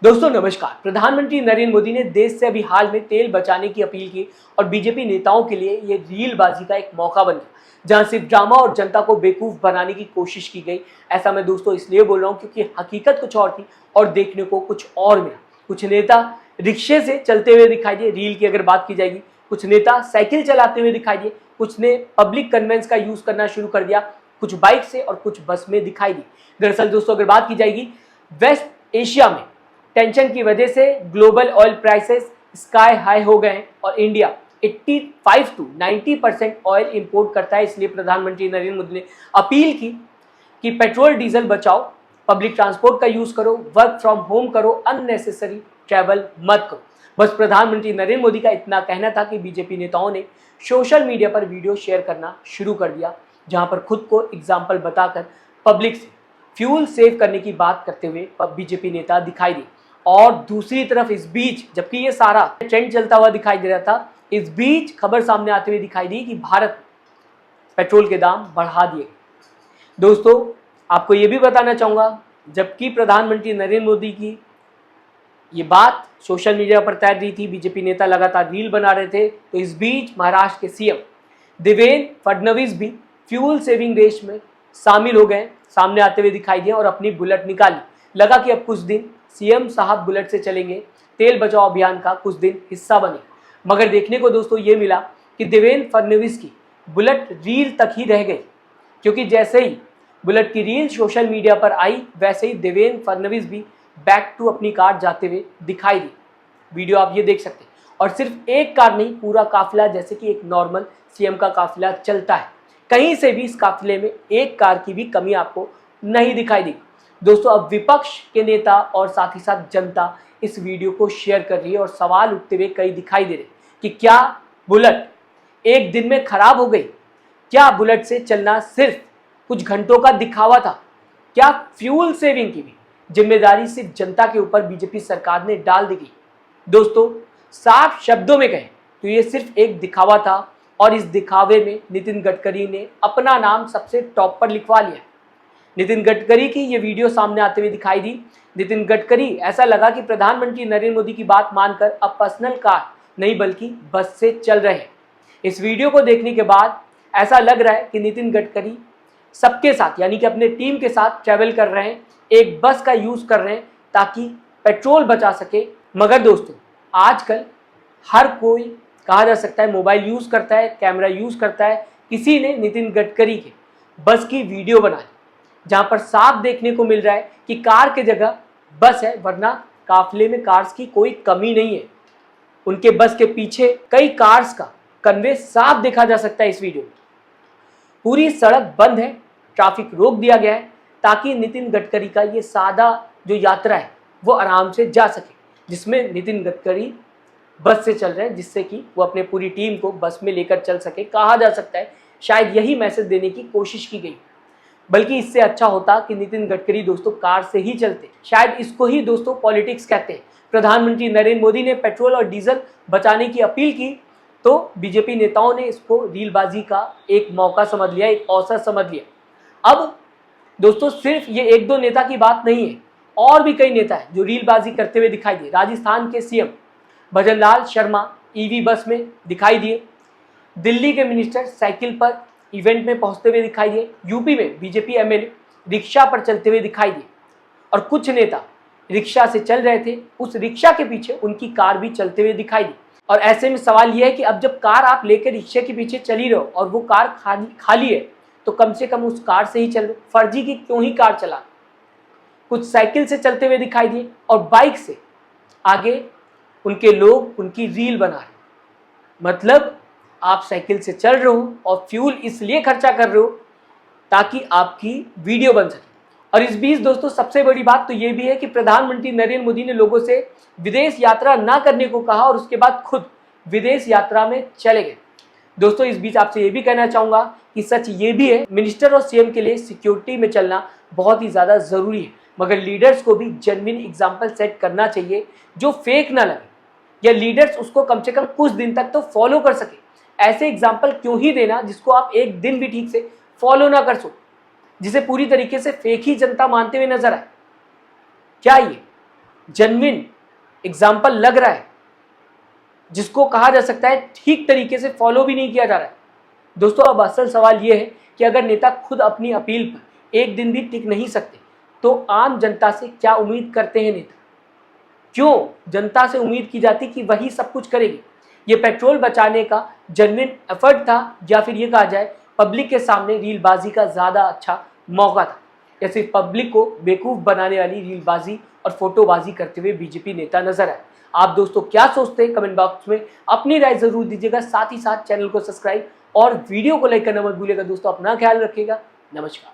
दोस्तों नमस्कार। प्रधानमंत्री नरेंद्र मोदी ने देश से अभी हाल में तेल बचाने की अपील की और बीजेपी नेताओं के लिए ये रीलबाजी का एक मौका बन गया, जहां सिर्फ ड्रामा और जनता को बेवकूफ बनाने की कोशिश की गई। ऐसा मैं दोस्तों इसलिए बोल रहा हूं क्योंकि हकीकत कुछ और थी और देखने को कुछ और मिला। कुछ नेता रिक्शे से चलते हुए दिखाई दिए, रील की अगर बात की जाएगी। कुछ नेता साइकिल चलाते हुए दिखाई दिए, कुछ ने पब्लिक कन्वेंस का यूज करना शुरू कर दिया, कुछ बाइक से और कुछ बस में दिखाई दी। दरअसल दोस्तों अगर बात की जाएगी, वेस्ट एशिया में टेंशन की वजह से global oil prices sky high हो गए हैं और इंडिया 85 to 90% ऑयल इंपोर्ट करता है। इसलिए प्रधानमंत्री नरेंद्र मोदी ने अपील की कि पेट्रोल डीजल बचाओ, पब्लिक ट्रांसपोर्ट का यूज करो, वर्क फ्रॉम होम करो, अननेसेसरी ट्रैवल मत करो। बस प्रधानमंत्री नरेंद्र मोदी का इतना कहना था कि बीजेपी नेताओं ने सोशल मीडिया पर वीडियो शेयर करना शुरू कर दिया, जहां पर खुद को एग्जाम्पल बताकर पब्लिक से फ्यूल सेव करने की बात करते हुए बीजेपी नेता दिखाई दिए। और दूसरी तरफ इस बीच जबकि ये सारा ट्रेंड चलता हुआ दिखाई दे रहा था, इस बीच खबर सामने आते हुए दिखाई दी कि भारत पेट्रोल के दाम बढ़ा दिए। दोस्तों आपको ये भी बताना चाहूंगा, जबकि प्रधानमंत्री नरेंद्र मोदी की ये बात सोशल मीडिया पर तैर रही थी, बीजेपी नेता लगातार रील बना रहे थे, तो इस बीच महाराष्ट्र के सीएम देवेंद्र फडणवीस भी फ्यूल सेविंग रेस में शामिल हो गए, सामने आते हुए दिखाई दिए और अपनी बुलेट निकाली। लगा कि अब कुछ दिन सीएम साहब बुलेट से चलेंगे, तेल बचाओ अभियान का कुछ दिन हिस्सा बने। मगर देखने को दोस्तों ये मिला कि देवेंद्र फडणवीस की बुलेट रील तक ही रह गई, क्योंकि जैसे ही बुलेट की रील सोशल मीडिया पर आई, वैसे ही देवेंद्र फडणवीस भी बैक टू अपनी कार जाते हुए दिखाई दी। वीडियो आप ये देख सकते हैं। और सिर्फ एक कार नहीं, पूरा काफिला, जैसे कि एक नॉर्मल सीएम का काफिला चलता है, कहीं से भी इस काफिले में एक कार की भी कमी आपको नहीं दिखाई दी। दोस्तों अब विपक्ष के नेता और साथ ही साथ जनता इस वीडियो को शेयर कर रही है और सवाल उठते हुए कई दिखाई दे रहे कि क्या बुलेट एक दिन में खराब हो गई? क्या बुलेट से चलना सिर्फ कुछ घंटों का दिखावा था? क्या फ्यूल सेविंग की भी जिम्मेदारी सिर्फ जनता के ऊपर बीजेपी सरकार ने डाल दी गई? दोस्तों साफ शब्दों में कहें तो ये सिर्फ एक दिखावा था और इस दिखावे में नितिन गडकरी ने अपना नाम सबसे टॉप पर लिखवा लिया। नितिन गडकरी की ये वीडियो सामने आते हुए दिखाई दी। नितिन गडकरी ऐसा लगा कि प्रधानमंत्री नरेंद्र मोदी की बात मानकर अब पर्सनल कार नहीं बल्कि बस से चल रहे हैं। इस वीडियो को देखने के बाद ऐसा लग रहा है कि नितिन गडकरी सबके साथ यानी कि अपने टीम के साथ ट्रैवल कर रहे हैं, एक बस का यूज कर रहे हैं ताकि पेट्रोल बचा सके। मगर दोस्तों आजकल हर कोई कहा जा सकता है मोबाइल यूज करता है, कैमरा यूज करता है। किसी ने नितिन गडकरी के बस की वीडियो बनाई जहां पर साफ देखने को मिल रहा है कि कार के जगह बस है, वरना काफिले में कार्स की कोई कमी नहीं है। उनके बस के पीछे कई कार्स का कन्वे साफ देखा जा सकता है। इस वीडियो में पूरी सड़क बंद है, ट्रैफिक रोक दिया गया है ताकि नितिन गडकरी का ये सादा जो यात्रा है वो आराम से जा सके, जिसमें नितिन गडकरी बस से चल रहे हैं, जिससे कि वो अपने पूरी टीम को बस में लेकर चल सके। कहा जा सकता है शायद यही मैसेज देने की कोशिश की गई, बल्कि इससे अच्छा होता कि नितिन गडकरी दोस्तों कार से ही चलते। शायद इसको ही दोस्तों पॉलिटिक्स कहते हैं। प्रधानमंत्री नरेंद्र मोदी ने पेट्रोल और डीजल बचाने की अपील की तो बीजेपी नेताओं ने इसको रीलबाजी का एक मौका समझ लिया, एक अवसर समझ लिया। अब दोस्तों सिर्फ ये एक दो नेता की बात नहीं है, और भी कई नेता हैं जो रीलबाजी करते हुए दिखाई दिए। राजस्थान के सीएम भजनलाल शर्मा ईवी बस में दिखाई दिए, दिल्ली के मिनिस्टर साइकिल पर इवेंट में पहुंचते हुए दिखाई दिए, यूपी में बीजेपी एमएलए रिक्शा पर चलते हुए दिखाई दिए और कुछ नेता रिक्शा से चल रहे थे, उस रिक्शा के पीछे उनकी कार भी चलते हुए दिखाई दी। और ऐसे में सवाल यह है कि अब जब कार आप लेकर रिक्शे के पीछे चली रहो और वो कार खाली है, तो कम से कम उस कार से ही चल लो, फर्जी की क्यों ही कार चला। कुछ साइकिल से चलते हुए दिखाई दिए और बाइक से आगे उनके लोग उनकी रील बना रहे। मतलब आप साइकिल से चल रहे हो और फ्यूल इसलिए खर्चा कर रहे हो ताकि आपकी वीडियो बन सके। और इस बीच दोस्तों सबसे बड़ी बात तो ये भी है कि प्रधानमंत्री नरेंद्र मोदी ने लोगों से विदेश यात्रा ना करने को कहा और उसके बाद खुद विदेश यात्रा में चले गए। दोस्तों इस बीच आपसे ये भी कहना चाहूंगा कि सच ये भी है, मिनिस्टर और सीएम के लिए सिक्योरिटी में चलना बहुत ही ज्यादा जरूरी है, मगर लीडर्स को भी जेन्युइन एग्जाम्पल सेट करना चाहिए जो फेक ना लगे, या लीडर्स उसको कम से कम कुछ दिन तक तो फॉलो कर सके। ऐसे एग्जाम्पल क्यों ही देना जिसको आप एक दिन भी ठीक से फॉलो ना कर सको, जिसे पूरी तरीके से फेक ही जनता मानते हुए नजर आए। क्या ये जेन्युइन एग्जाम्पल लग रहा है, जिसको कहा जा सकता है ठीक तरीके से फॉलो भी नहीं किया जा रहा है। दोस्तों, अब असल सवाल यह है कि अगर नेता खुद अपनी अपील पर एक दिन भी टिक नहीं सकते तो आम जनता से क्या उम्मीद करते हैं नेता? क्यों जनता से उम्मीद की जाती कि वही सब कुछ करेगी? ये पेट्रोल बचाने का जेन्युइन एफर्ट था या फिर ये कहा जाए पब्लिक के सामने रीलबाजी का ज़्यादा अच्छा मौका था, या सिर्फ पब्लिक को बेवकूफ़ बनाने वाली रीलबाजी और फोटोबाजी करते हुए बीजेपी नेता नजर आए? आप दोस्तों क्या सोचते हैं? कमेंट बॉक्स में अपनी राय जरूर दीजिएगा। साथ ही साथ चैनल को सब्सक्राइब और वीडियो को लाइक करना मत भूलिएगा। दोस्तों, अपना ख्याल रखिएगा। नमस्कार।